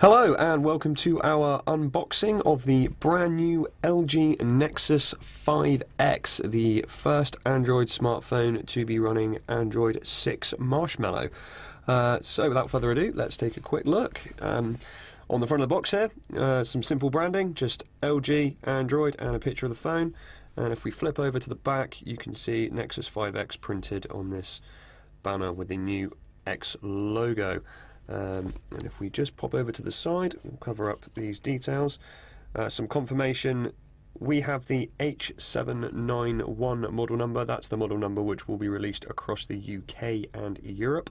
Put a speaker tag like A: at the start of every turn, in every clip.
A: Hello and welcome to our unboxing of the brand new LG Nexus 5X, the first Android smartphone to be running Android 6 Marshmallow. So without further ado, let's take a quick look. On the front of the box here, some simple branding, just LG, Android and a picture of the phone. And if we flip over to the back, you can see Nexus 5X printed on this banner with the new X logo. And if we just pop over to the side, we'll cover up these details. Some confirmation, we have the H791 model number. That's the model number which will be released across the UK and Europe.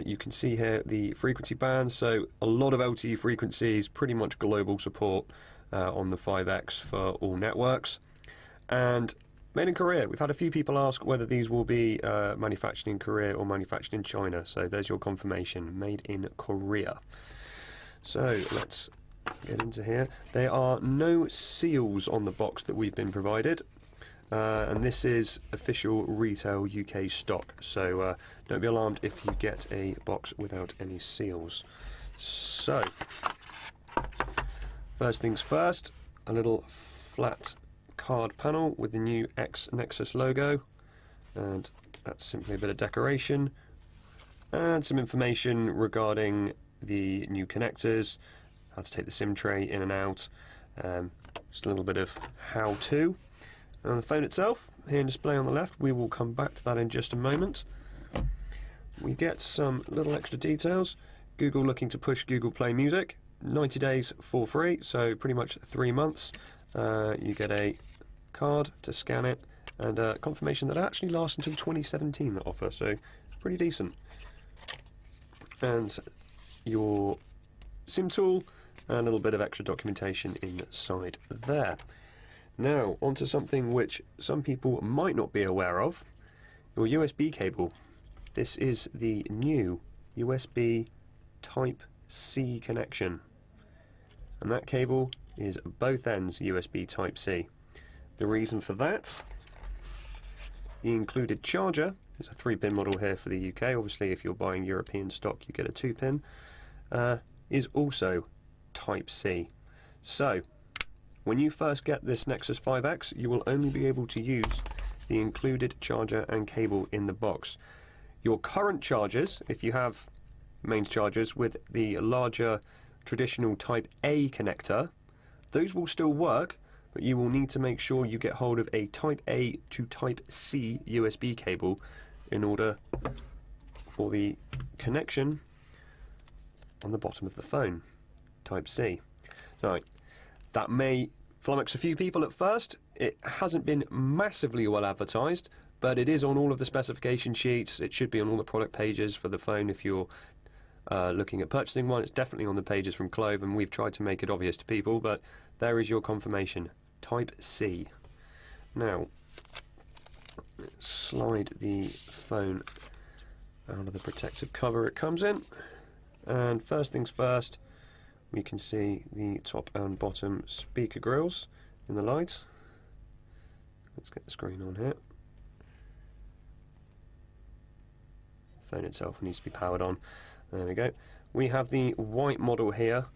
A: You can see here the frequency bands, so a lot of LTE frequencies, pretty much global support on the 5X for all networks. And made in Korea. We've had a few people ask whether these will be manufactured in Korea or manufactured in China. So there's your confirmation, made in Korea. So let's get into here. There are no seals on the box that we've been provided. And this is official retail UK stock. So don't be alarmed if you get a box without any seals. So, first things first, a little flat card panel with the new X Nexus logo, and that's simply a bit of decoration and some information regarding the new connectors, how to take the SIM tray in and out, just a little bit of how-to. And the phone itself, here in display on the left, we will come back to that in just a moment. We get some little extra details. Google looking to push Google Play Music, 90 days for free, so pretty much 3 months. You get a card to scan it, and confirmation that it actually lasts until 2017, that offer, so pretty decent. And your SIM tool, and a little bit of extra documentation inside there. Now, onto something which some people might not be aware of, your USB cable. This is the new USB Type-C connection, and that cable is both ends USB Type-C. The reason for that, the included charger is a 3-pin model here for the UK. Obviously, if you're buying European stock, you get a 2-pin. Is also Type-C. So, when you first get this Nexus 5X, you will only be able to use the included charger and cable in the box. Your current chargers, if you have mains chargers with the larger traditional Type-A connector, those will still work, but you will need to make sure you get hold of a Type-A to Type-C USB cable in order for the connection on the bottom of the phone, Type-C. Now, that may flummox a few people at first. It hasn't been massively well advertised, but it is on all of the specification sheets. It should be on all the product pages for the phone if you're looking at purchasing one. It's definitely on the pages from Clove, and we've tried to make it obvious to people, but there is your confirmation, Type-C. Now, let's slide the phone out of the protective cover it comes in, and first things first, we can see the top and bottom speaker grills in the light. Let's get the screen on here. Phone itself needs to be powered on. There we go. We have the white model here,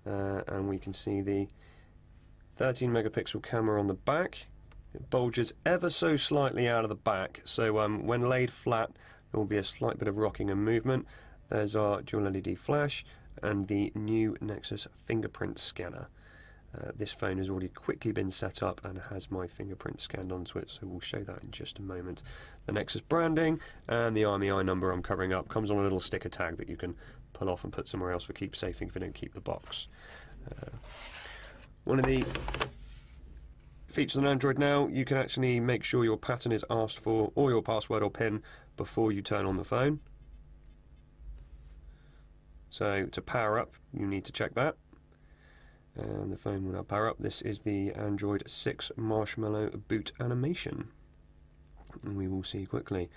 A: and we can see the 13 megapixel camera on the back. It bulges ever so slightly out of the back, so when laid flat there will be a slight bit of rocking and movement. There's our dual LED flash and the new Nexus fingerprint scanner. This phone has already quickly been set up and has my fingerprint scanned onto it, so we'll show that in just a moment. The Nexus branding and the RMEI number I'm covering up comes on a little sticker tag that you can pull off and put somewhere else for keepsafing if you don't keep the box. One of the features on Android now, you can actually make sure your pattern is asked for, or your password or PIN, before you turn on the phone. So to power up, you need to check that. And the phone will now power up. This is the Android 6 Marshmallow boot animation. And we will see quickly.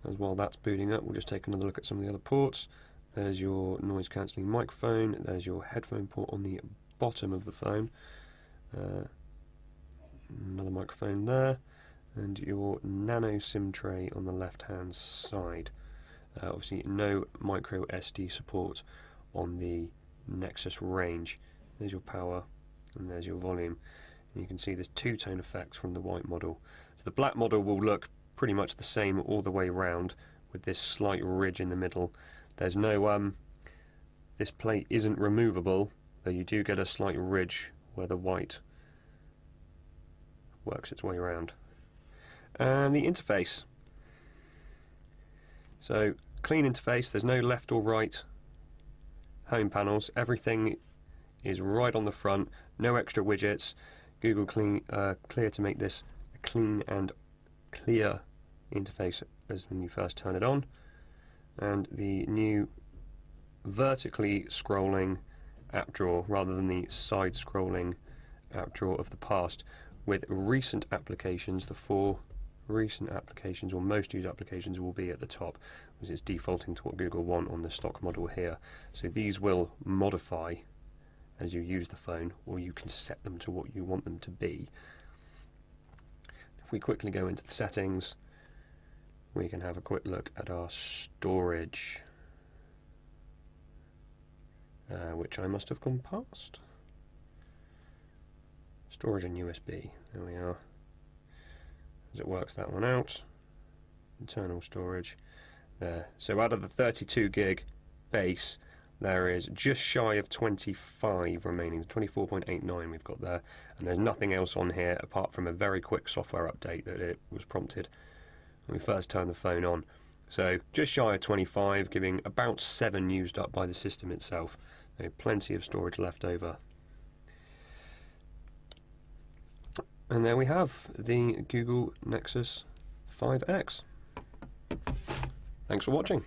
A: As while that's booting up, we'll just take another look at some of the other ports. There's your noise cancelling microphone. There's your headphone port on the bottom of the phone. Another microphone there. And your nano SIM tray on the left hand side. Obviously no micro SD support on the Nexus range. There's your power and there's your volume. And you can see there's two-tone effects from the white model. So the black model will look pretty much the same all the way round with this slight ridge in the middle. There's no this plate isn't removable, though you do get a slight ridge where the white works its way around. And the interface. So clean interface, there's no left or right home panels, everything is right on the front, no extra widgets. Google clear to make this a clean and clear interface as when you first turn it on. And the new vertically scrolling app drawer rather than the side scrolling app drawer of the past, with recent applications, the 4 recent applications or most used applications will be at the top, because it's defaulting to what Google want on the stock model here. So these will modify as you use the phone, or you can set them to what you want them to be. If we quickly go into the settings, we can have a quick look at our storage, which I must have gone past. Storage and USB, there we are. As it works that one out, internal storage there. So out of the 32 gig base, there is just shy of 25 remaining, 24.89 we've got there, and there's nothing else on here apart from a very quick software update that it was prompted when we first turned the phone on. So just shy of 25, giving about 7 used up by the system itself. So plenty of storage left over. And there we have the Google Nexus 5X. Thanks for watching.